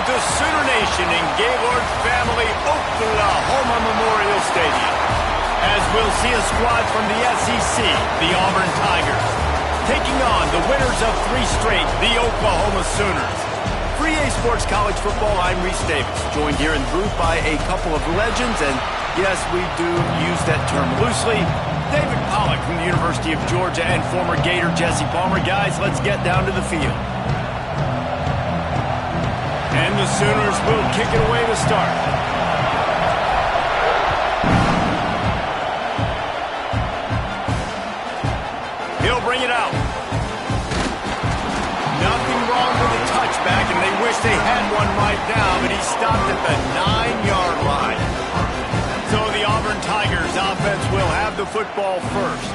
the Sooner Nation in Gaylord Family Oklahoma Memorial Stadium, as we'll see a squad from the SEC, the Auburn Tigers, taking on the winners of 3 straight, the Oklahoma Sooners. For EA Sports College Football, I'm Reese Davis, joined here in the booth by a couple of legends, and yes, we do use that term loosely. David Pollack from the University of Georgia and former Gator Jesse Palmer. Guys, let's get down to the field. And the Sooners will kick it away to start. He'll bring it out. Nothing wrong with the touchback, and they wish they had one right now, but he stopped at the 9-yard line. So the Auburn Tigers offense will have the football first.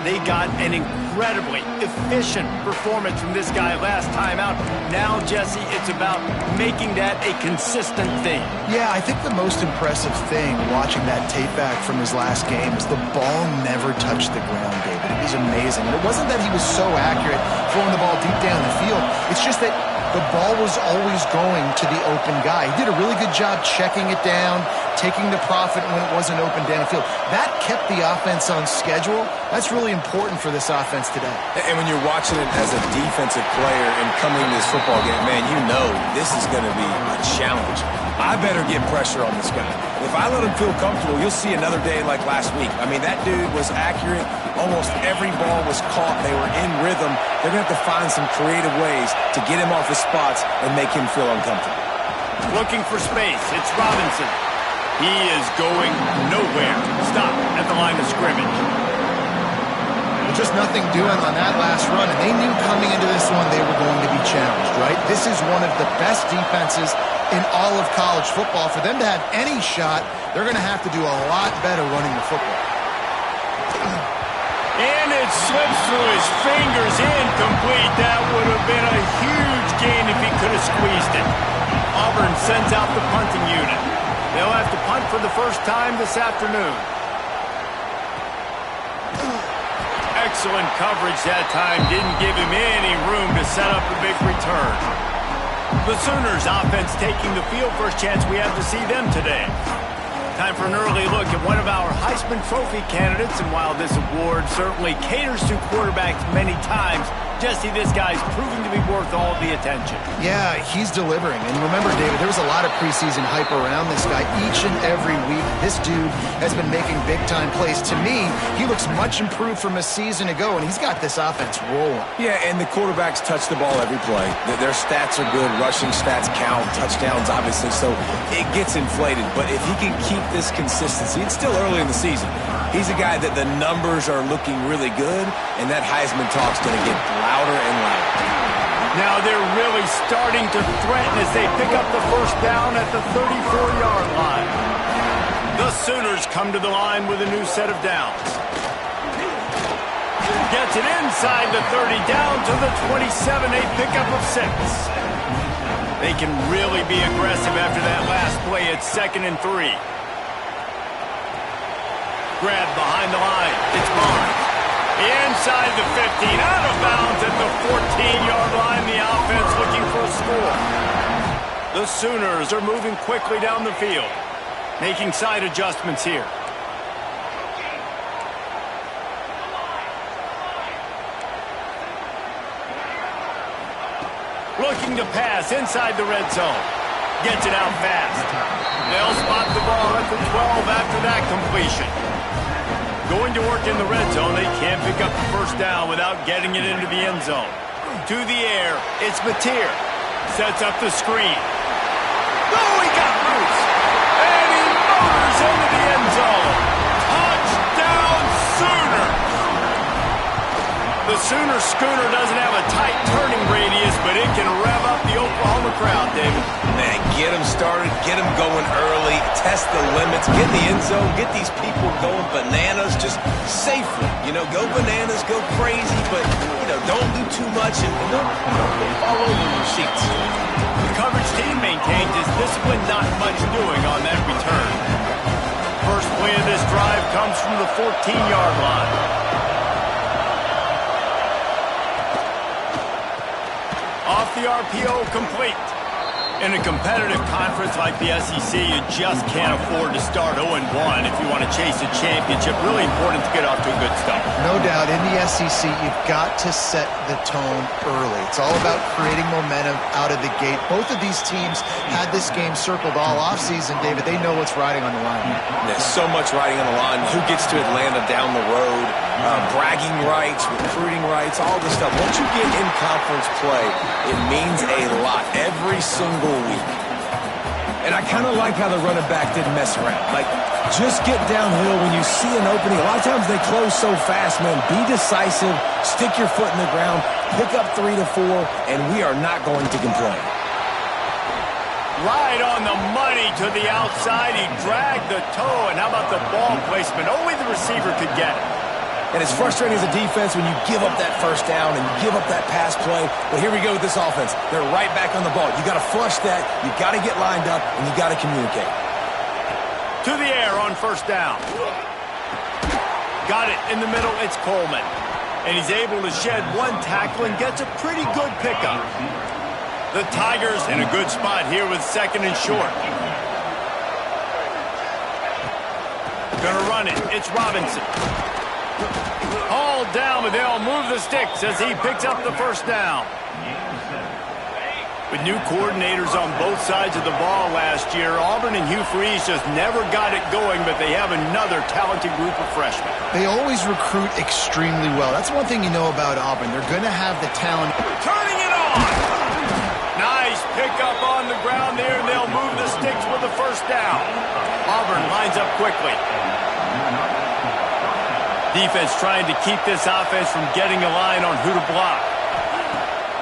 They got an incredibly efficient performance from this guy last time out. Now, Jesse, it's about making that a consistent thing. Yeah, I think the most impressive thing watching that tape back from his last game is the ball never touched the ground, David. It was amazing. And it wasn't that he was so accurate throwing the ball deep down the field. It's just that the ball was always going to the open guy. He did a really good job checking it down, taking the profit when it wasn't open downfield. That kept the offense on schedule. That's really important for this offense today. And when you're watching it as a defensive player and coming to this football game, man, you know this is going to be a challenge. I better get pressure on this guy. If I let him feel comfortable, you'll see another day like last week. I mean, that dude was accurate. Almost every ball was caught. They were in rhythm. They're going to have to find some creative ways to get him off his spots and make him feel uncomfortable. Looking for space. It's Robinson. He is going nowhere. Stop at the line of scrimmage. Just nothing doing on that last run, and they knew coming into this one they were going to be challenged, right? This is one of the best defenses in all of college football. For them to have any shot, they're going to have to do a lot better running the football. And it slips through his fingers, incomplete. That would have been a huge gain if he could have squeezed it. Auburn sends out the punting unit. They'll have to punt for the first time this afternoon. Excellent coverage that time. Didn't give him any room to set up a big return. The Sooners offense taking the field. First chance we have to see them today. Time for an early look at one of our Heisman Trophy candidates. And while this award certainly caters to quarterbacks many times, Jesse, this guy's proving to be worth all the attention. Yeah, he's delivering. And remember, David, there was a lot of preseason hype around this guy each and every week. This dude has been making big-time plays. To me, he looks much improved from a season ago, and he's got this offense rolling. Yeah, and the quarterbacks touch the ball every play. Their stats are good. Rushing stats count. Touchdowns, obviously. So it gets inflated. But if he can keep this consistency, it's still early in the season. He's a guy that the numbers are looking really good, and that Heisman talk's going to get louder and louder. Now they're really starting to threaten as they pick up the first down at the 34-yard line. The Sooners come to the line with a new set of downs. Gets it inside the 30, down to the 27, a pickup of 6. They can really be aggressive after that last play. It's 2nd and 3. Grab behind the line. It's Barnes. Inside the 15, out of bounds at the 14-yard line. The offense looking for a score. The Sooners are moving quickly down the field, making side adjustments here. Looking to pass inside the red zone. Gets it out fast. They'll spot the ball at the 12 after that completion. Going to work in the red zone, they can't pick up the first down without getting it into the end zone. To the air, it's Mateer. Sets up the screen. Oh, he got loose. And he motors into the end zone. Touchdown, Sooners. The Sooner schooner doesn't have a tight turning radius, but it can rev up the Oklahoma crowd, David. Man, get them started, get them going early, test the limits, get in the end zone, get these people going bananas, just safely. You know, go bananas, go crazy, but, you know, don't do too much and don't fall over your seats. The coverage team maintains his discipline, not much doing on that return. First play of this drive comes from the 14-yard line. Off the RPO, complete. In a competitive conference like the SEC, you just can't afford to start 0-1 if you want to chase a championship. Really important to get off to a good start. No doubt, in the SEC, you've got to set the tone early. It's all about creating momentum out of the gate. Both of these teams had this game circled all offseason, David. They know what's riding on the line. There's so much riding on the line. Who gets to Atlanta down the road? Bragging rights, recruiting rights, all this stuff. Once you get in conference play, it means a lot every single week. And I kind of like how the running back didn't mess around. Like, just get downhill when you see an opening. A lot of times they close so fast, man. Be decisive, stick your foot in the ground, pick up 3 to 4, and we are not going to complain. Right on the money to the outside. He dragged the toe, and how about the ball placement? Only the receiver could get it. And it's frustrating as a defense when you give up that first down and you give up that pass play. But here we go with this offense. They're right back on the ball. You got to flush that. You got to get lined up, and you got to communicate. To the air on first down. Got it in the middle. It's Coleman. And he's able to shed one tackle and gets a pretty good pickup. The Tigers in a good spot here with second and short. Gonna run it. It's Robinson. Hauled down, but they'll move the sticks as he picks up the first down. With new coordinators on both sides of the ball last year, Auburn and Hugh Freeze just never got it going, but they have another talented group of freshmen. They always recruit extremely well. That's one thing you know about Auburn. They're going to have the talent. Turning it on! Nice pickup on the ground there, and they'll move the sticks with the first down. Auburn lines up quickly. Defense trying to keep this offense from getting a line on who to block.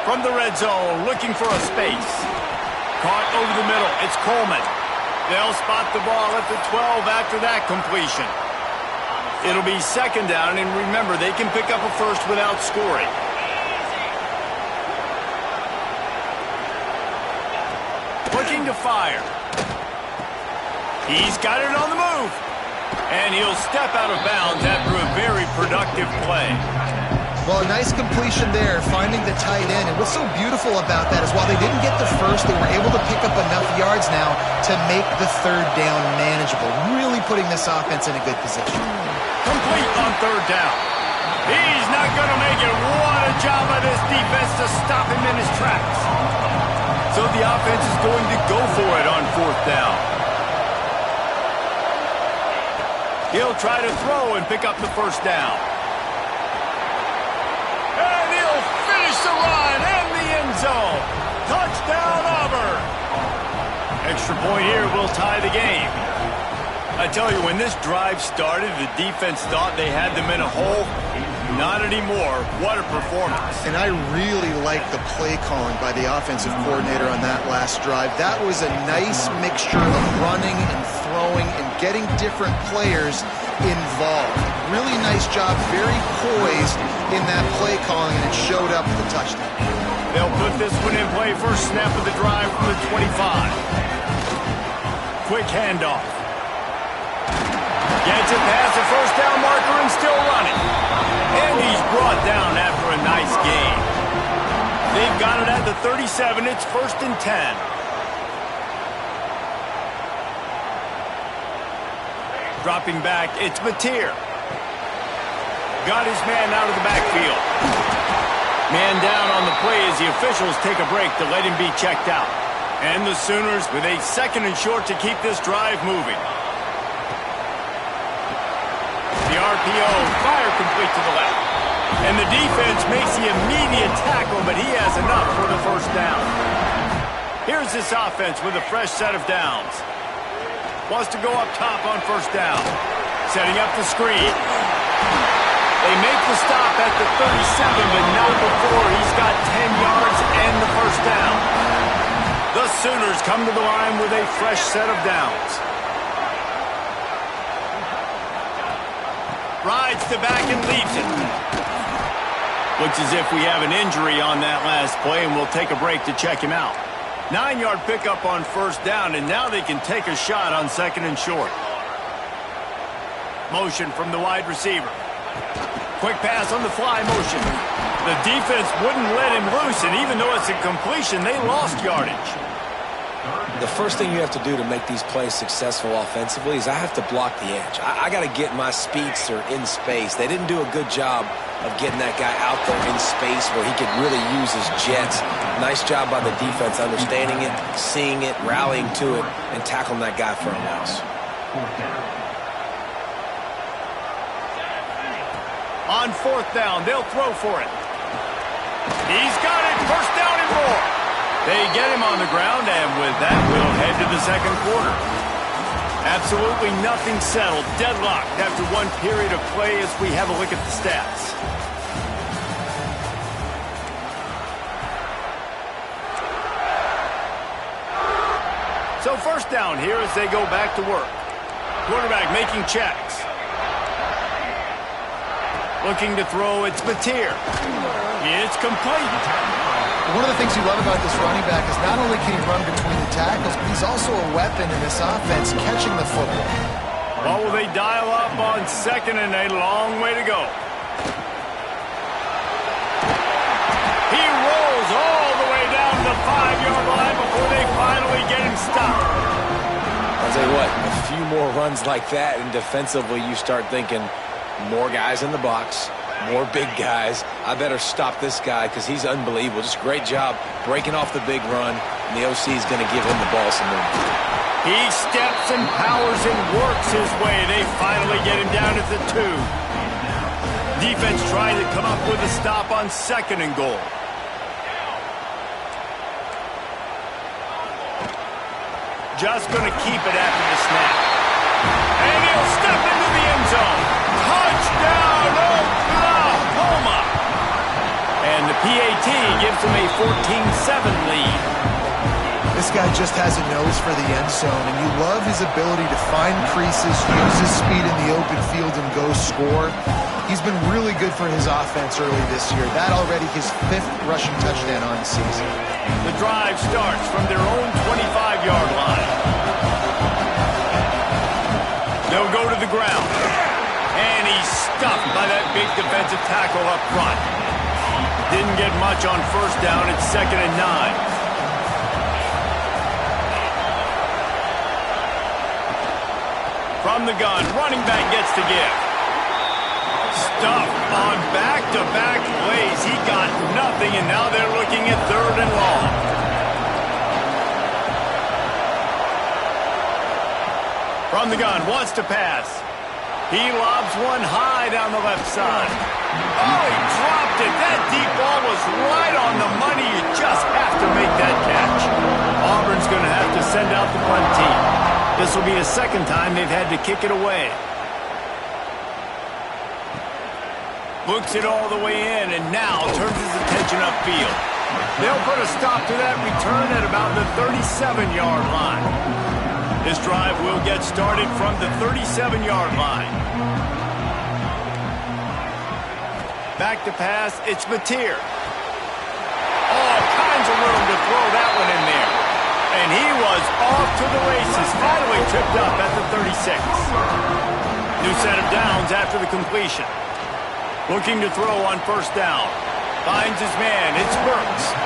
From the red zone, looking for a space. Caught over the middle. It's Coleman. They'll spot the ball at the 12 after that completion. It'll be second down, and remember, they can pick up a first without scoring. Looking to fire. He's got it on the move. And he'll step out of bounds after a very productive play. Well, a nice completion there, finding the tight end. And what's so beautiful about that is while they didn't get the first, they were able to pick up enough yards now to make the third down manageable. Really putting this offense in a good position. Complete on third down. He's not going to make it. What a job by this defense to stop him in his tracks. So the offense is going to go for it on fourth down. He'll try to throw and pick up the first down. And he'll finish the run in the end zone. Touchdown, Auburn. Extra point here will tie the game. I tell you, when this drive started, the defense thought they had them in a hole. Not anymore. What a performance. And I really like the play calling by the offensive coordinator on that last drive. That was a nice mixture of running and throwing and getting different players involved. Really nice job, very poised in that play calling, and it showed up with the touchdown. They'll put this one in play. First snap of the drive from the 25. Quick handoff. Gets it past the first down marker and still running. And he's brought down after a nice gain. They've got it at the 37. It's first and 10. Dropping back, it's Mateer. Got his man out of the backfield. Man down on the play as the officials take a break to let him be checked out. And the Sooners with a second and short to keep this drive moving. The RPO, fire complete to the left. And the defense makes the immediate tackle, but he has enough for the first down. Here's this offense with a fresh set of downs. Wants to go up top on first down. Setting up the screen. They make the stop at the 37, but not before he's got 10 yards and the first down. The Sooners come to the line with a fresh set of downs. Rides the back and leaves it. Looks as if we have an injury on that last play, and we'll take a break to check him out. 9-yard pickup on first down, and now they can take a shot on second and short. Motion from the wide receiver. Quick pass on the fly motion. The defense wouldn't let him loose, and even though it's a completion, they lost yardage. The first thing you have to do to make these plays successful offensively is I have to block the edge. I got to get my speedster in space. They didn't do a good job of getting that guy out there in space where he could really use his jets. Nice job by the defense understanding it, seeing it, rallying to it, and tackling that guy for a loss. On fourth down, they'll throw for it. He's got it. First down and more. They get him on the ground, and with that, we'll head to the second quarter. Absolutely nothing settled. Deadlocked after one period of play as we have a look at the stats. So first down here as they go back to work. Quarterback making checks. Looking to throw, it's Mateer. It's complete. One of the things you love about this running back is not only can he run between the tackles, but he's also a weapon in this offense catching the football. What will they dial up on second and a long way to go? He rolls all the way down the 5-yard line before they finally get him stopped. I'll tell you what, a few more runs like that, and defensively you start thinking more guys in the box, more big guys. I better stop this guy because he's unbelievable. Just great job breaking off the big run, and the OC is going to give him the ball some movement. He steps and powers and works his way. They finally get him down at the 2. Defense trying to come up with a stop on second and goal. Just going to keep it after the snap. And he'll step into the end zone. Touchdown, Oklahoma! And the PAT gives them a 14-7 lead. This guy just has a nose for the end zone, and you love his ability to find creases, use his speed in the open field, and go score. He's been really good for his offense early this year. That already his 5th rushing touchdown on the season. The drive starts from their own 25-yard line. They'll go to the ground. And he's stuffed by that big defensive tackle up front. Didn't get much on first down. It's second and 9. From the gun, running back gets to give. Stuffed on back-to-back plays. He got nothing, and now they're looking at third and long. From the gun, wants to pass. He lobs one high down the left side. Oh, he dropped it. That deep ball was right on the money. You just have to make that catch. Auburn's going to have to send out the punt team. This will be the second time they've had to kick it away. Looks it all the way in, and now turns his attention upfield. They'll put a stop to that return at about the 37-yard line. This drive will get started from the 37-yard line. Back to pass, it's Mateer. All kinds of room to throw that one in there. And he was off to the races, finally tripped up at the 36. New set of downs after the completion. Looking to throw on first down. Finds his man, it's Burks.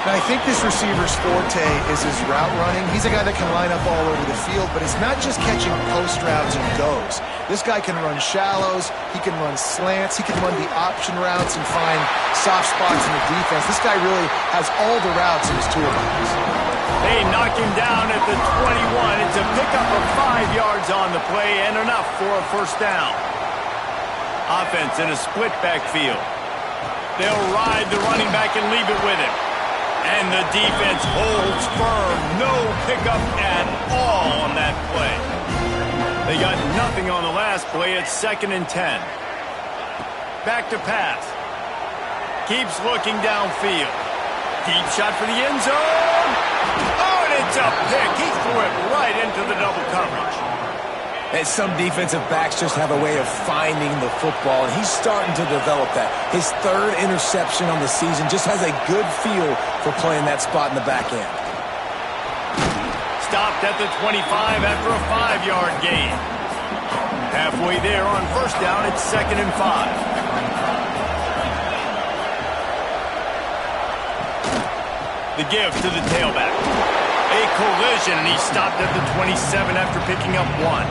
Now, I think this receiver's forte is his route running. He's a guy that can line up all over the field, but it's not just catching post routes and goes. This guy can run shallows, he can run slants, he can run the option routes and find soft spots in the defense. This guy really has all the routes in his toolbox. They knock him down at the 21. It's a pickup of 5 yards on the play and enough for a first down. Offense in a split backfield. They'll ride the running back and leave it with him. And the defense holds firm. No pickup at all on that play. They got nothing on the last play. It's second and 10. Back to pass. Keeps looking downfield. Deep shot for the end zone. Oh, and it's a pick. He threw it right into the double coverage. And some defensive backs just have a way of finding the football, and he's starting to develop that. His 3rd interception on the season just has a good feel for playing that spot in the back end. Stopped at the 25 after a 5-yard gain. Halfway there on first down, it's second and 5. The give to the tailback. A collision, and he stopped at the 27 after picking up 1.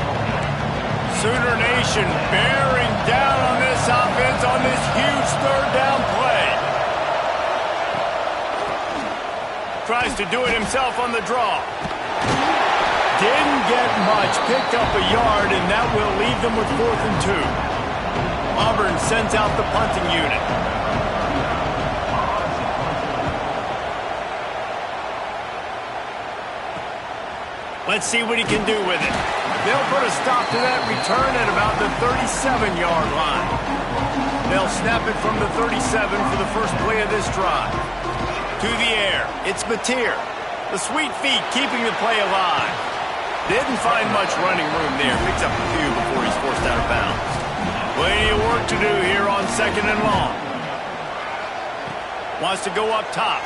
Sooner Nation bearing down on this offense on this huge third down play. Tries to do it himself on the draw. Didn't get much, picked up a yard, and that will leave them with 4th and 2. Auburn sends out the punting unit. Let's see what he can do with it. They'll put a stop to that return at about the 37-yard line. They'll snap it from the 37 for the first play of this drive. To the air, it's Mateer. The sweet feet keeping the play alive. Didn't find much running room there. Picks up a few before he's forced out of bounds. Plenty of work to do here on 2nd and long. Wants to go up top.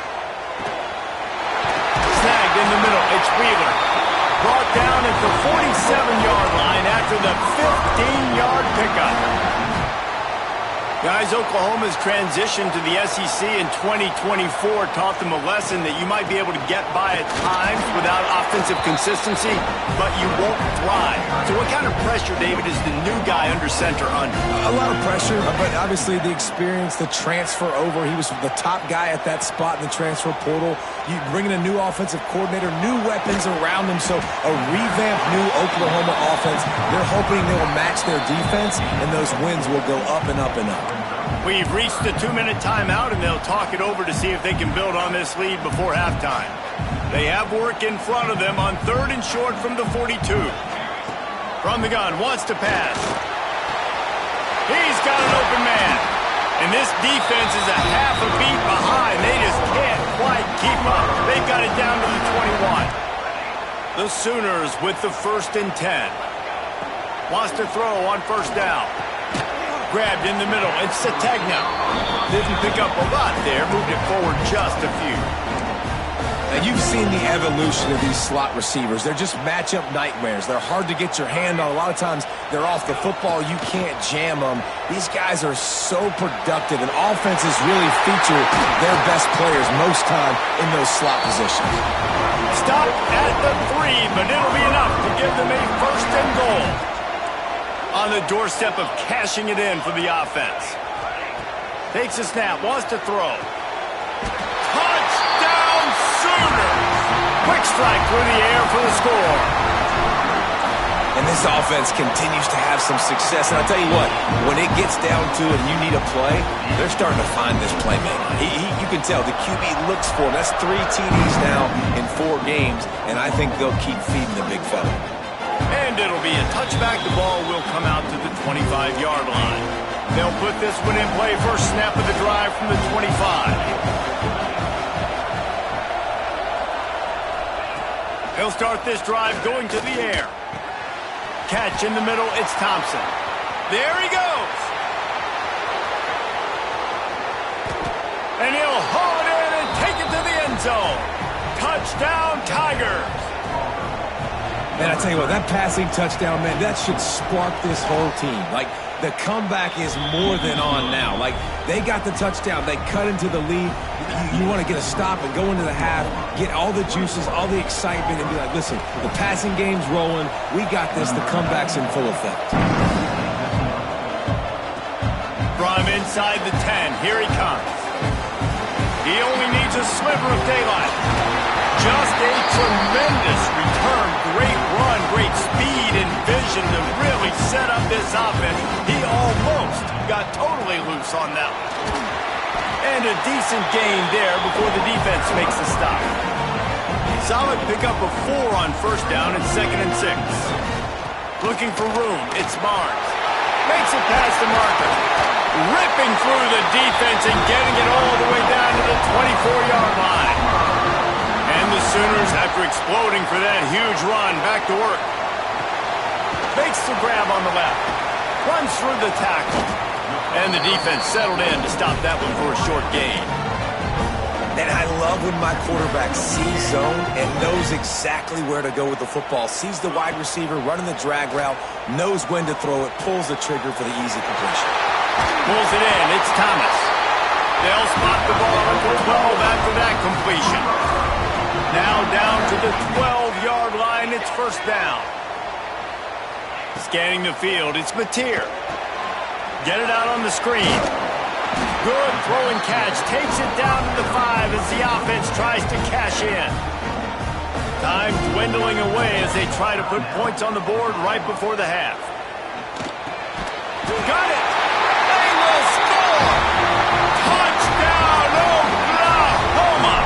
Snagged in the middle. It's Wheeler. Brought down at the 47-yard line after the 15-yard pickup. Guys, Oklahoma's transition to the SEC in 2024 taught them a lesson that you might be able to get by at times without offensive consistency, but you won't thrive. So what kind of pressure, David, is the new guy under center under? A lot of pressure, but obviously the experience, the transfer over. He was the top guy at that spot in the transfer portal. You bring in a new offensive coordinator, new weapons around him, so a revamped new Oklahoma offense. They're hoping they will match their defense, and those wins will go up and up and up. We've reached the 2-minute timeout, and they'll talk it over to see if they can build on this lead before halftime. They have work in front of them on 3rd and short from the 42. From the gun, wants to pass. He's got an open man. And this defense is a half a beat behind. They just can't quite keep up. They've got it down to the 21. The Sooners with the 1st and 10. Wants to throw on 1st down. Grabbed in the middle. It's Sategna. Didn't pick up a lot there. Moved it forward just a few. Now, you've seen the evolution of these slot receivers. They're just matchup nightmares. They're hard to get your hand on. A lot of times, they're off the football. You can't jam them. These guys are so productive, and offenses really feature their best players most time in those slot positions. Stop at the 3, but it'll be enough to give them a 1st and goal. On the doorstep of cashing it in for the offense. Takes a snap, wants to throw. Touchdown Sooners! Quick strike through the air for the score. And this offense continues to have some success. And I'll tell you what, when it gets down to it and you need a play, they're starting to find this playmaker. You can tell the QB looks for him. That's 3 TDs now in 4 games, and I think they'll keep feeding the big fella. And it'll be a touchback. The ball will come out to the 25-yard line. They'll put this one in play. First snap of the drive from the 25. They'll start this drive going to the air. Catch in the middle. It's Thompson. There he goes. And he'll haul it in and take it to the end zone. Touchdown, Tigers. Man, I tell you what, that passing touchdown, man, that should spark this whole team. Like, the comeback is more than on now. Like, they got the touchdown. They cut into the lead. You want to get a stop and go into the half, get all the juices, all the excitement, and be like, listen, the passing game's rolling. We got this. The comeback's in full effect. From inside the 10, here he comes. He only needs a sliver of daylight. Just a tremendous return. Great run, great speed and vision to really set up this offense. He almost got totally loose on that one. And a decent gain there before the defense makes the stop. Solid pickup of 4 on 1st down and 2nd and 6. Looking for room, it's Barnes. Makes it past the marker. Ripping through the defense and getting it all the way down to the 24-yard line. And the Sooners, after exploding for that huge run, back to work. Makes the grab on the left. Runs through the tackle. And the defense settled in to stop that one for a short gain. And I love when my quarterback sees zone and knows exactly where to go with the football. Sees the wide receiver running the drag route, knows when to throw it, pulls the trigger for the easy completion. Pulls it in. It's Thomas. They'll spot the ball at the 12 after that completion. Now down to the 12-yard line. It's first down. Scanning the field, it's Mateer. Get it out on the screen. Good throwing catch. Takes it down to the 5 as the offense tries to cash in. Time dwindling away as they try to put points on the board right before the half. Got it! They will score! Touchdown, Oklahoma!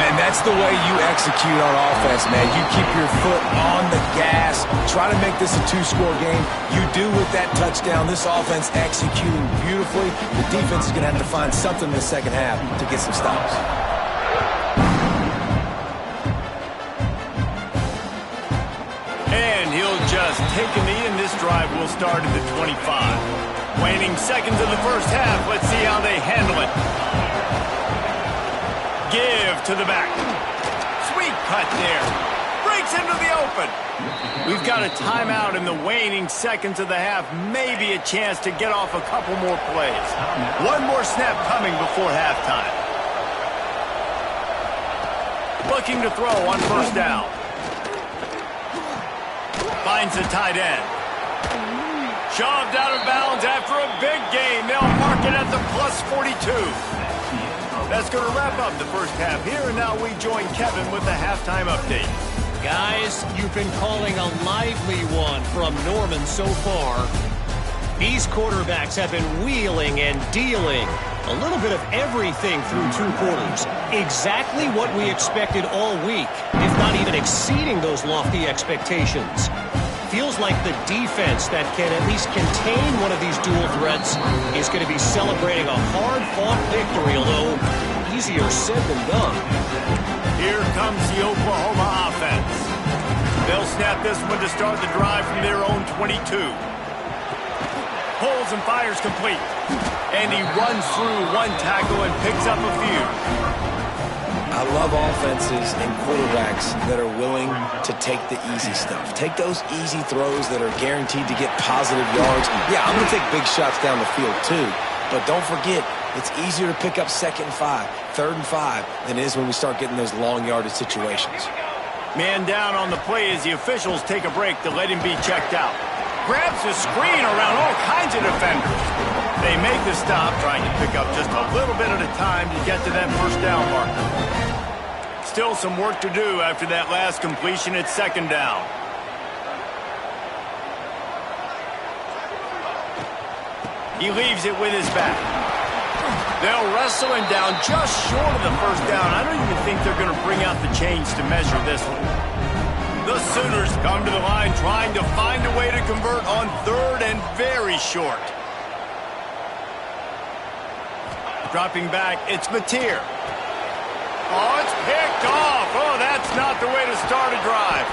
And that's the way you execute on offense, man. You keep your foot on the gas. Try to make this a two-score game. You do with that touchdown. This offense executing beautifully. The defense is going to have to find something in the second half to get some stops. And he'll just take a knee, and this drive will start at the 25. Waning seconds of the first half. Let's see how they handle it. Give to the back. Sweet cut there. Breaks into the open. We've got a timeout in the waning seconds of the half. Maybe a chance to get off a couple more plays. One more snap coming before halftime. Looking to throw on first down. Finds the tight end. Shoved out of bounds after a big gain. They'll mark it at the plus 42. That's going to wrap up the first half here, and now we join Kevin with the halftime update. Guys, you've been calling a lively one from Norman so far. These quarterbacks have been wheeling and dealing. A little bit of everything through 2 quarters. Exactly what we expected all week, if not even exceeding those lofty expectations. Feels like the defense that can at least contain one of these dual threats is going to be celebrating a hard-fought victory, although easier said than done. Here comes the Oklahoma offense. They'll snap this one to start the drive from their own 22. Pulls and fires complete. And he runs through one tackle and picks up a few. I love offenses and quarterbacks that are willing to take the easy stuff. Take those easy throws that are guaranteed to get positive yards. Yeah, I'm going to take big shots down the field too. But don't forget, it's easier to pick up 2nd and 5, 3rd and 5 than it is when we start getting those long yardage situations. Man down on the play as the officials take a break to let him be checked out. Grabs the screen around all kinds of defenders. They make the stop, trying to pick up just a little bit at a time to get to that first down marker. Still some work to do after that last completion at 2nd down. He leaves it with his back. They'll wrestle him down just short of the first down. I don't even think they're going to bring out the chains to measure this one. The Sooners come to the line trying to find a way to convert on 3rd and very short. Dropping back, it's Mateer. Oh, it's picked off. Oh, that's not the way to start a drive.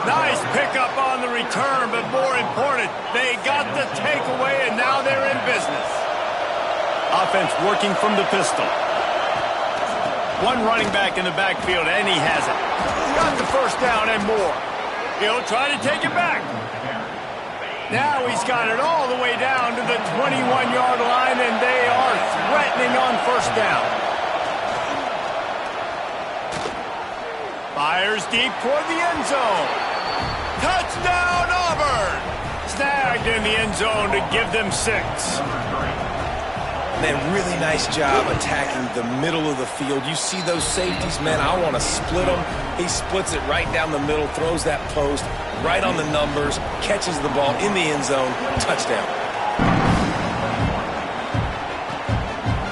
Nice pickup on the return, but more important, they got the takeaway, and now they're in business. Offense working from the pistol. One running back in the backfield, and he has it. Got the first down and more. He'll try to take it back. Now he's got it all the way down to the 21-yard line, and they are threatening on first down. Fires deep toward the end zone. Touchdown, Auburn! Snagged in the end zone to give them 6. Man, really nice job attacking the middle of the field. You see those safeties, man, I want to split them. He splits it right down the middle, throws that post, right on the numbers, catches the ball in the end zone, touchdown.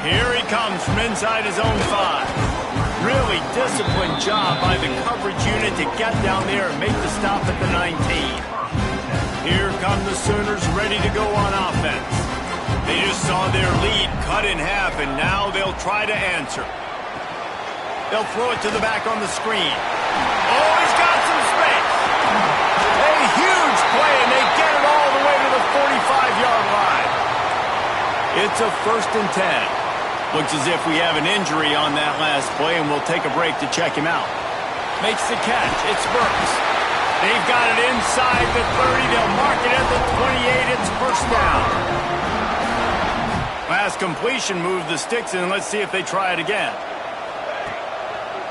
Here he comes from inside his own 5. Really disciplined job by the coverage unit to get down there and make the stop at the 19. Here come the Sooners ready to go on offense. They just saw their lead cut in half, and now they'll try to answer. They'll throw it to the back on the screen. Oh, he's got some space. A huge play, and they get it all the way to the 45-yard line. It's a 1st and 10. Looks as if we have an injury on that last play, and we'll take a break to check him out. Makes the catch. It's Burks. They've got it inside the 30. They'll mark it at the 28. It's first down. Last completion moved the sticks, and let's see if they try it again.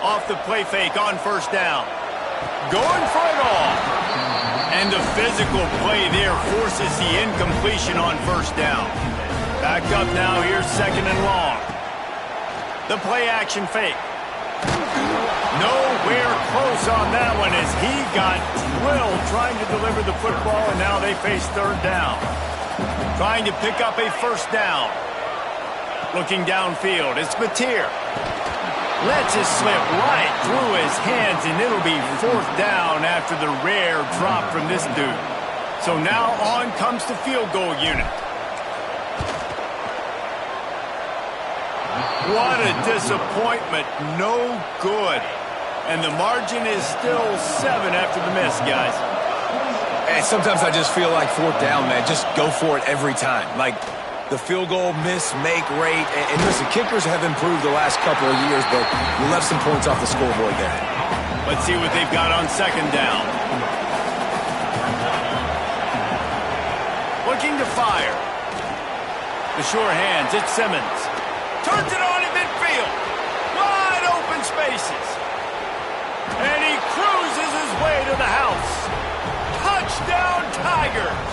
Off the play fake on first down. Going for it all. And the physical play there forces the incompletion on first down. Back up now, here's second and long. The play action fake. Nowhere close on that one as he got drilled trying to deliver the football, and now they face third down. Trying to pick up a first down. Looking downfield, it's Mateer. Lets it slip right through his hands, and it'll be fourth down after the rare drop from this dude. So now on comes the field goal unit. What a disappointment. No good. And the margin is still 7 after the miss, guys. And sometimes I just feel like fourth down, man. Just go for it every time. Like the field goal miss-make rate. And listen, kickers have improved the last couple of years, but you left some points off the scoreboard there. Let's see what they've got on second down. Looking to fire. The sure hands, it's Simmons. Turns it on in midfield. Wide open spaces. And he cruises his way to the house. Touchdown, Tigers.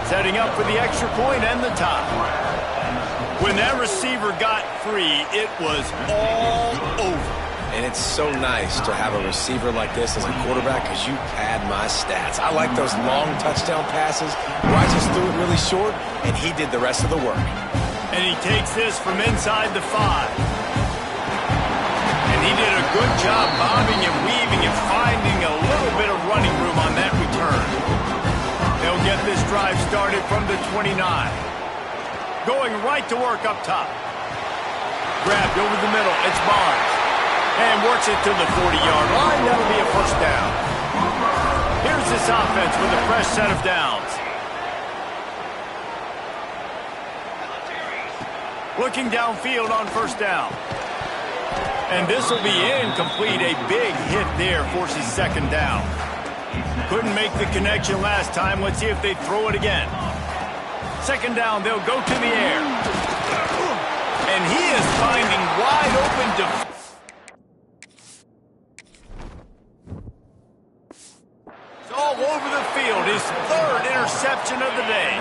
Setting up for the extra point and the tie. When that receiver got free, it was all over. And it's so nice to have a receiver like this as a quarterback because you pad my stats. I like those long touchdown passes where I just threw it really short, and he did the rest of the work. And he takes this from inside the 5. And he did a good job bobbing and weaving and finding a little bit of running room on that return. They'll get this drive started from the 29. Going right to work up top. Grabbed over the middle. It's Barnes. And works it to the 40-yard line. That'll be a first down. Here's this offense with a fresh set of downs. Looking downfield on first down. And this will be incomplete. A big hit there forces second down. Couldn't make the connection last time. Let's see if they throw it again. Second down, they'll go to the air. And he is finding wide open all over the field. His third interception of the day.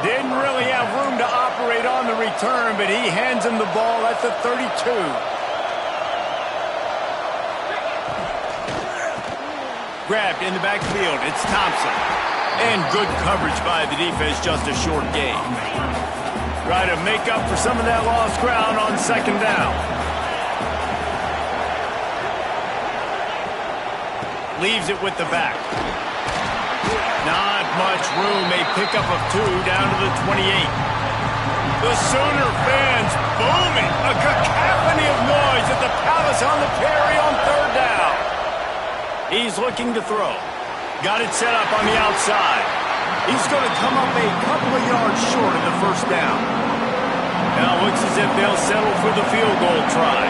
Didn't really have room to operate on the return, but he hands him the ball at the 32. Grabbed in the backfield. It's Thompson. And good coverage by the defense, just a short gain. Try to make up for some of that lost ground on second down. Leaves it with the back. Not much room. A pickup of 2 down to the 28. The Sooner fans booming. A cacophony of noise at the Palace on the Prairie on third down. He's looking to throw. Got it set up on the outside. He's going to come up a couple of yards short of the first down. Now it looks as if they'll settle for the field goal try.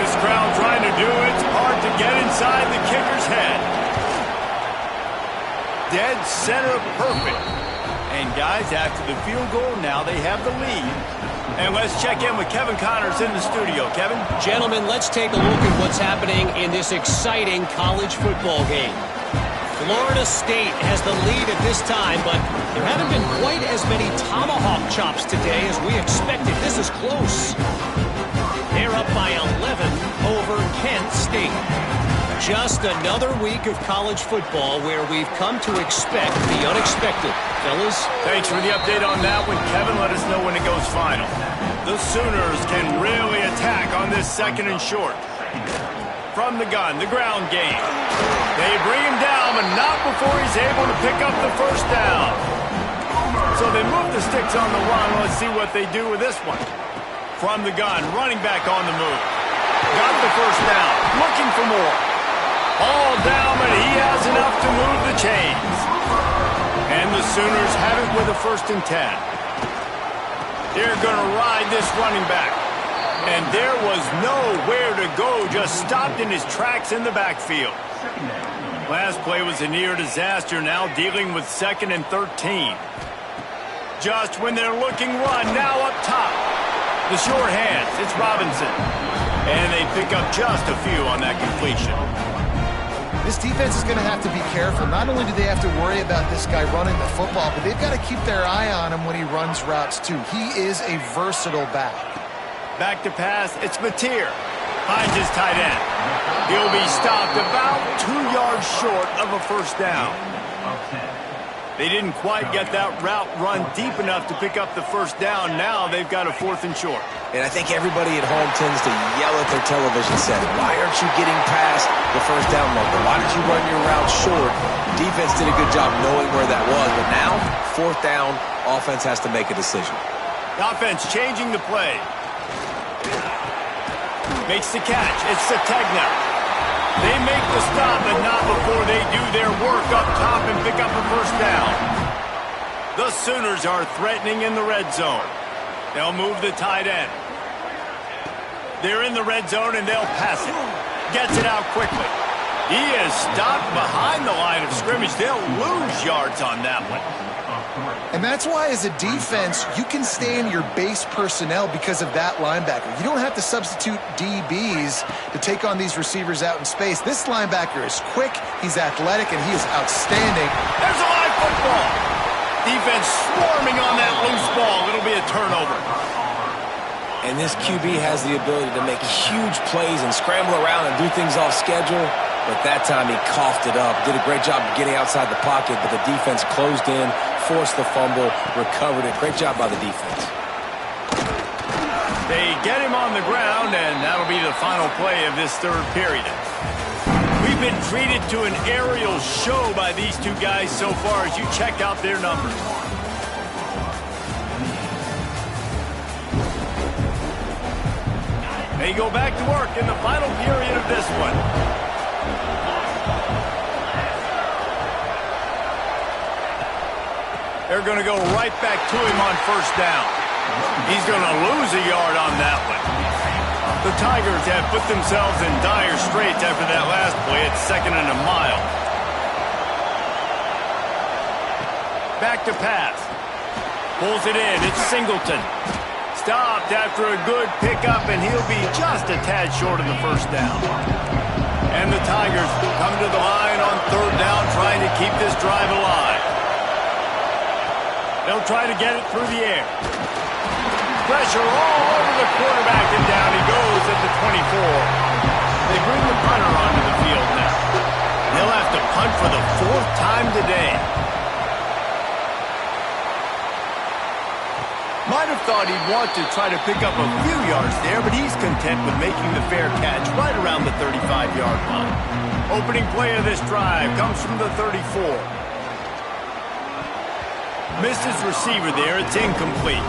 This crowd trying to do it's hard to get inside the kicker's head. Dead center perfect. And guys, after the field goal, now they have the lead. And let's check in with Kevin Connors in the studio. Kevin? Gentlemen, let's take a look at what's happening in this exciting college football game. Florida State has the lead at this time, but there haven't been quite as many tomahawk chops today as we expected. This is close. They're up by 11 over Kent State. Just another week of college football where we've come to expect the unexpected. Fellas? Thanks for the update on that one, Kevin. Let us know when it goes final. The Sooners can really attack on this second and short. From the gun, the ground game. They bring him down, but not before he's able to pick up the first down. So they move the sticks on the run. Let's see what they do with this one. From the gun, running back on the move. Got the first down, looking for more. All down, but he has enough to move the chains. And the Sooners have it with a 1st and 10. They're going to ride this running back. And there was nowhere to go, just stopped in his tracks in the backfield. Last play was a near disaster, now dealing with 2nd and 13. Just when they're looking run, now up top. The short hands, it's Robinson. And they pick up just a few on that completion. This defense is going to have to be careful. Not only do they have to worry about this guy running the football, but they've got to keep their eye on him when he runs routes too. He is a versatile back. Back to pass, it's Mateer. Finds his tight end. He'll be stopped about 2 yards short of a first down. They didn't quite get that route run deep enough to pick up the first down. Now they've got a 4th and short. And I think everybody at home tends to yell at their television set, why aren't you getting past the first down marker? Why did you run your route short? Defense did a good job knowing where that was, but now, 4th down, offense has to make a decision. The offense changing the play. Makes the catch. It's Sategna. They make the stop, but not before they do their work up top and pick up a first down. The Sooners are threatening in the red zone. They'll move the tight end. They're in the red zone, and they'll pass it. Gets it out quickly. He is stopped behind the line of scrimmage. They'll lose yards on that one. And that's why, as a defense, you can stay in your base personnel because of that linebacker. You don't have to substitute DBs to take on these receivers out in space. This linebacker is quick, he's athletic, and he is outstanding. There's a live football. Defense swarming on that loose ball. It'll be a turnover. And this QB has the ability to make huge plays and scramble around and do things off schedule. But that time he coughed it up. Did a great job of getting outside the pocket, but the defense closed in, forced the fumble, recovered it. Great job by the defense. They get him on the ground, and that'll be the final play of this 3rd period. We've been treated to an aerial show by these two guys so far as you check out their numbers. They go back to work in the final period of this one. They're going to go right back to him on first down. He's going to lose a yard on that one. The Tigers have put themselves in dire straits after that last play. It's 2nd and a mile. Back to pass. Pulls it in. It's Singleton. Stopped after a good pickup, and he'll be just a tad short of the first down. And the Tigers come to the line on 3rd down, trying to keep this drive alive. They'll try to get it through the air. Pressure all over the quarterback, and down he goes at the 24. They bring the punter onto the field now. He'll have to punt for the 4th time today. Might have thought he'd want to try to pick up a few yards there, but he's content with making the fair catch right around the 35-yard line. Opening play of this drive comes from the 34. Missed his receiver there. It's incomplete.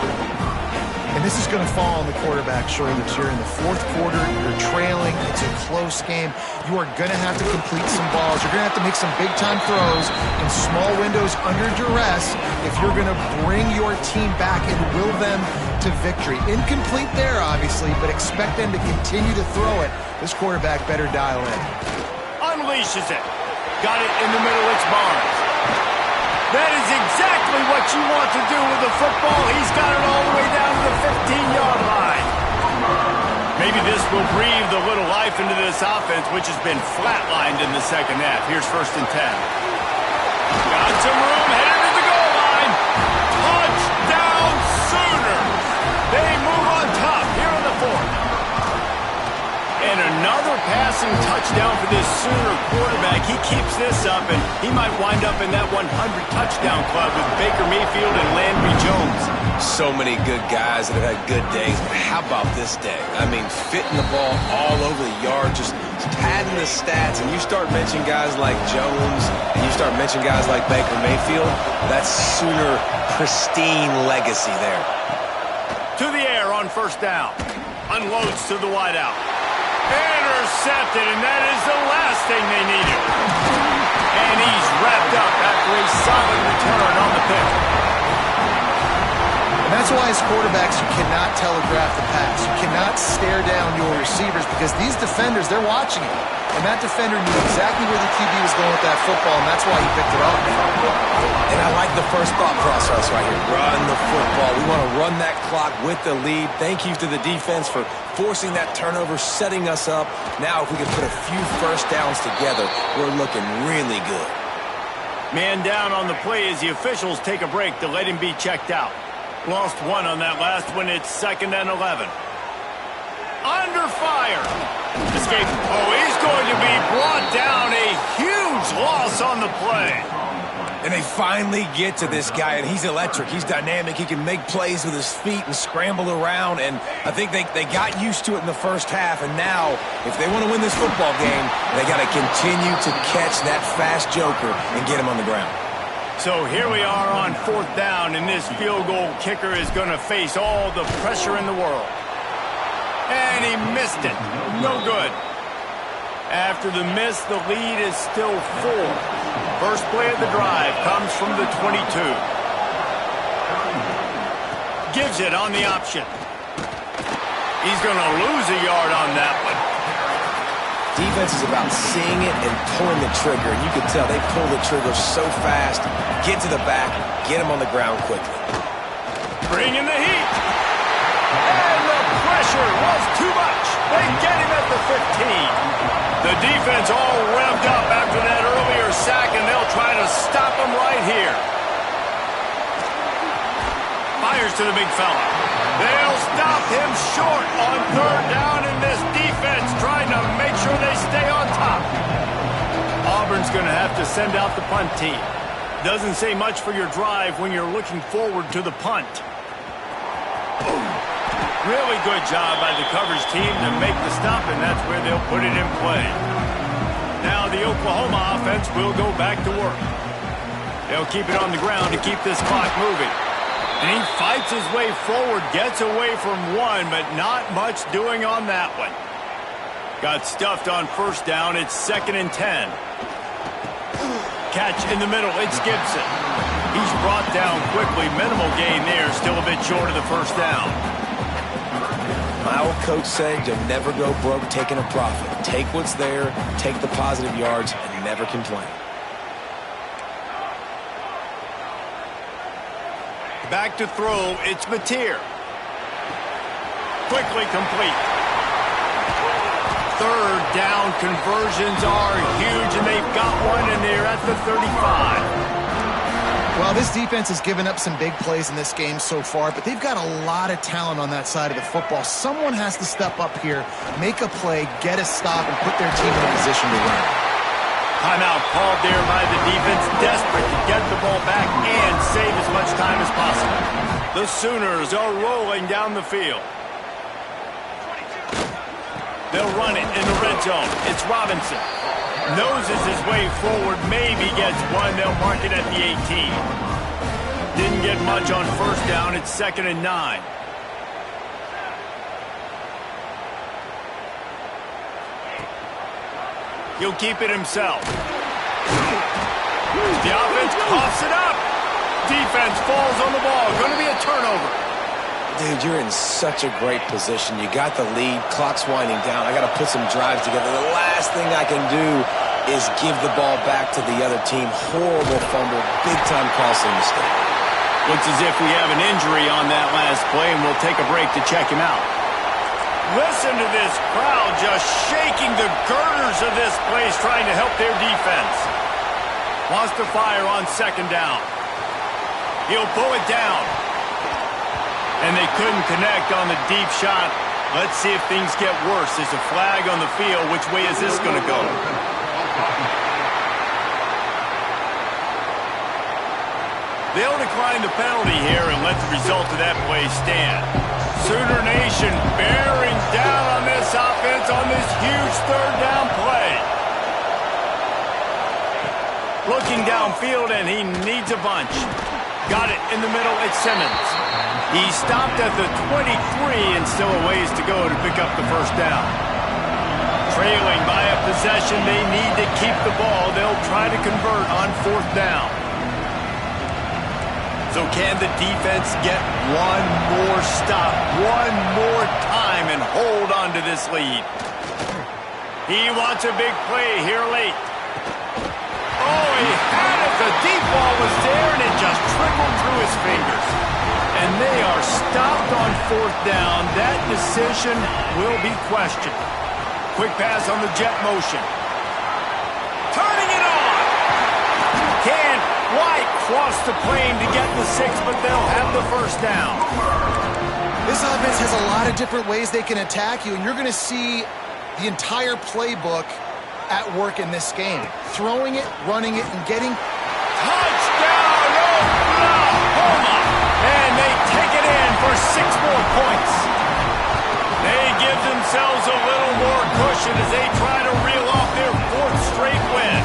And this is going to fall on the quarterback's shoulders here in the 4th quarter. You're trailing. It's a close game. You are going to have to complete some balls. You're going to have to make some big-time throws in small windows under duress if you're going to bring your team back and will them to victory. Incomplete there, obviously, but expect them to continue to throw it. This quarterback better dial in. Unleashes it. Got it in the middle. It's Barnes. That is exactly what you want to do with the football. He's got it all the way down to the 15-yard line. Maybe this will breathe a little life into this offense, which has been flatlined in the 2nd half. Here's 1st and 10. Got some room, headed to the goal line. Touchdown Sooners. They move on top here in the 4th. And another passing touchdown for this Sooner quarterback. He keeps this up, and he might wind up in that 100-touchdown club with Baker Mayfield and Landry Jones. So many good guys that have had good days, but how about this day? I mean, fitting the ball all over the yard, just padding the stats, and you start mentioning guys like Jones, and you start mentioning guys like Baker Mayfield, that's Sooner pristine legacy there. To the air on first down. Unloads to the wideout. Intercepted, and that is the last thing they needed. And he's wrapped up after a solid return on the pick. And that's why as quarterbacks, you cannot telegraph the pass. You cannot stare down your receivers because these defenders, they're watching it. And that defender knew exactly where the QB was going with that football, and that's why he picked it up. And I like the first thought process right here. Run the football. We want to run that clock with the lead. Thank you to the defense for forcing that turnover, setting us up. Now if we can put a few first downs together, we're looking really good. Man down on the play as the officials take a break to let him be checked out. Lost one on that last one. It's 2nd and 11. Under fire. Escape. Oh, he's going to be brought down. A huge loss on the play. And they finally get to this guy, and he's electric. He's dynamic. He can make plays with his feet and scramble around. And I think they got used to it in the first half. And now, if they want to win this football game, they got to continue to catch that fast joker and get him on the ground. So here we are on 4th down, and this field goal kicker is going to face all the pressure in the world. And he missed it. No good. After the miss, the lead is still 4. First play of the drive comes from the 22. Gives it on the option. He's going to lose a yard on that one. Defense is about seeing it and pulling the trigger. And you can tell they pull the trigger so fast, get to the back, get him on the ground quickly. Bring in the heat. And the pressure was too much. They get him at the 15. The defense all revved up after that earlier sack, and they'll try to stop him right here. Fires to the big fella. They'll stop him short on 3rd down, and this defense trying to make sure they stay on top. Auburn's going to have to send out the punt team. Doesn't say much for your drive when you're looking forward to the punt. Really good job by the coverage team to make the stop, and that's where they'll put it in play. Now the Oklahoma offense will go back to work. They'll keep it on the ground to keep this clock moving. And he fights his way forward, gets away from one, but not much doing on that one. Got stuffed on 1st down. It's 2nd and 10. Catch in the middle. It's Gibson. He's brought down quickly. Minimal gain there. Still a bit short of the 1st down. My old coach said you'll never go broke taking a profit. Take what's there, take the positive yards, and never complain. Back to throw, it's Mateer. Quickly complete. 3rd down conversions are huge, and they've got one, and they're at the 35. Well, this defense has given up some big plays in this game so far, but they've got a lot of talent on that side of the football. Someone has to step up here, make a play, get a stop, and put their team in a position to win. Timeout called there by the defense, desperate to get the ball back and save as much time as possible. The Sooners are rolling down the field. They'll run it in the red zone. It's Robinson. Noses his way forward, maybe gets one. They'll mark it at the 18. Didn't get much on 1st down. It's 2nd and 9. He'll keep it himself. The offense coughs it up. Defense falls on the ball. Going to be a turnover. Dude, you're in such a great position. You got the lead. Clock's winding down. I got to put some drives together. The last thing I can do is give the ball back to the other team. Horrible fumble. Big-time costly mistake. Looks as if we have an injury on that last play, and we'll take a break to check him out. Listen to this crowd just shaking the girders of this place, trying to help their defense. Wants to fire on 2nd down. He'll pull it down. And they couldn't connect on the deep shot. Let's see if things get worse. There's a flag on the field. Which way is this going to go? They'll decline the penalty here and let the result of that play stand. Sooner Nation bearing down on this offense on this huge 3rd down play. Looking downfield, and he needs a bunch. Got it in the middle. It's Simmons. He stopped at the 23 and still a ways to go to pick up the 1st down. Trailing by a possession, they need to keep the ball. They'll try to convert on 4th down. So can the defense get one more stop, one more time, and hold on to this lead? He wants a big play here late. Oh, he had it. The deep ball was there, and it just trickled through his fingers. And they are stopped on fourth down. That decision will be questioned. Quick pass on the jet motion. Turning it on. Can't quite cross the plane to get the 6, but they'll have the first down. This offense has a lot of different ways they can attack you, and you're going to see the entire playbook at work in this game. Throwing it, running it, and getting... Touchdown, Oklahoma! And they take it in for 6 more points. They give themselves a little more cushion as they try to reel off their 4th straight win.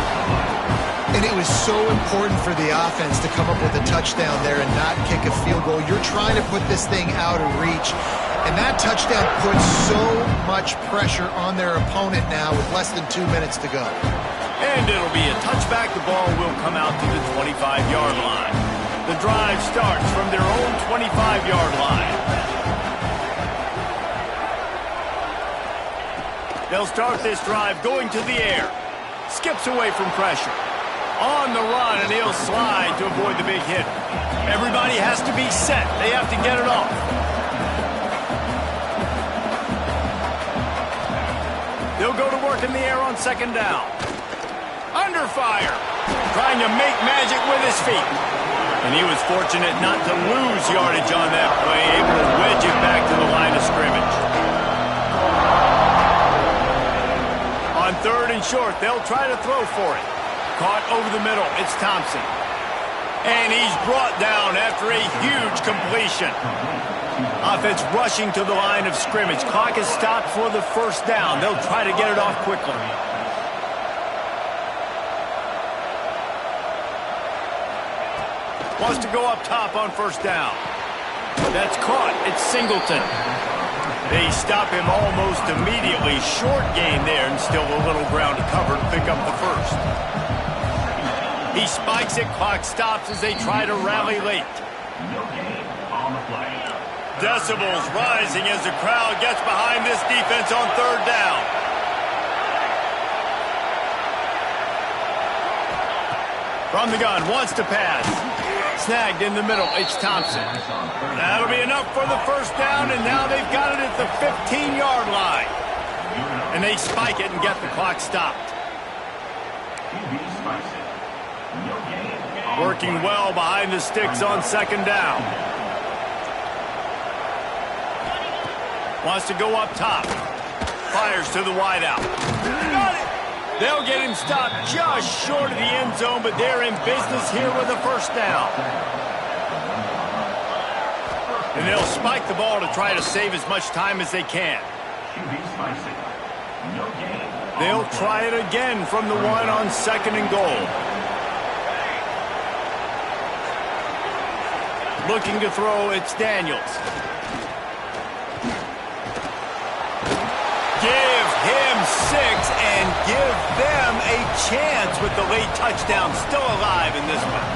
And it was so important for the offense to come up with a touchdown there and not kick a field goal. You're trying to put this thing out of reach. And that touchdown puts so much pressure on their opponent now with less than 2 minutes to go. And it'll be a touchback. The ball will come out to the 25-yard line. The drive starts from their own 25-yard line. They'll start this drive going to the air. Skips away from pressure. On the run, and he'll slide to avoid the big hit. Everybody has to be set. They have to get it off. They'll go to work in the air on 2nd down. Under fire. Trying to make magic with his feet. And he was fortunate not to lose yardage on that play, able to wedge it back to the line of scrimmage. On 3rd and short, they'll try to throw for it. Caught over the middle, it's Thompson. And he's brought down after a huge completion. Offense rushing to the line of scrimmage. Clock is stopped for the 1st down. They'll try to get it off quickly. Wants to go up top on 1st down. That's caught. It's Singleton. They stop him almost immediately. Short gain there, and still a little ground to cover to pick up the 1st. He spikes it. Clock stops as they try to rally late. Decibels rising as the crowd gets behind this defense on 3rd down. From the gun, wants to pass. Snagged in the middle, it's Thompson. That'll be enough for the 1st down, and now they've got it at the 15-yard line. And they spike it and get the clock stopped. Working well behind the sticks on 2nd down. Wants to go up top. Fires to the wideout. They'll get him stopped just short of the end zone, but they're in business here with a 1st down. And they'll spike the ball to try to save as much time as they can. They'll try it again from the 1 on 2nd and goal. Looking to throw, it's Daniels. Give him 6 and give them a chance with the late touchdown still alive in this one.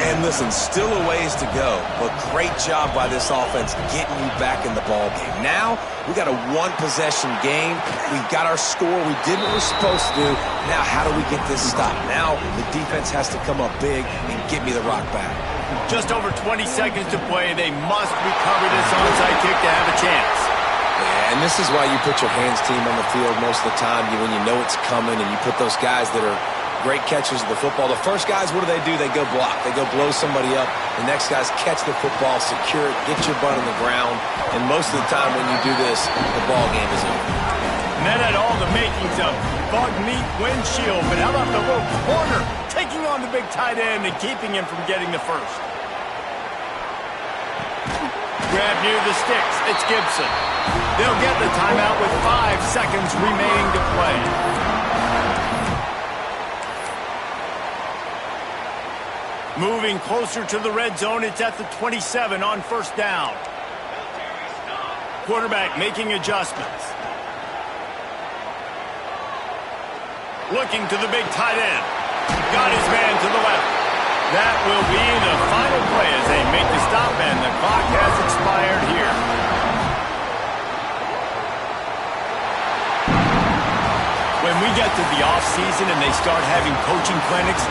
And listen, still a ways to go, but great job by this offense getting you back in the ball game. Now, we got a 1-possession game. We got our score. We did what we're supposed to do. Now, how do we get this stopped? Now, the defense has to come up big and get me the rock back. Just over 20 seconds to play. They must recover this onside kick to have a chance. Yeah, and this is why you put your hands team on the field most of the time when you know it's coming, and you put those guys that are great catchers of the football. The first guys, what do? They go block. They go blow somebody up. The next guys catch the football, secure it, get your butt on the ground. And most of the time when you do this, the ball game is over. And that had all the makings of bug meat windshield. But how about the little corner taking on the big tight end and keeping him from getting the 1st? Grab near the sticks. It's Gibson. They'll get the timeout with 5 seconds remaining to play. Moving closer to the red zone, it's at the 27 on 1st down. Quarterback making adjustments. Looking to the big tight end. Got his man to the left. That will be the final play as they make the stop, and the clock has expired here. When we get to the off-season and they start having coaching clinics,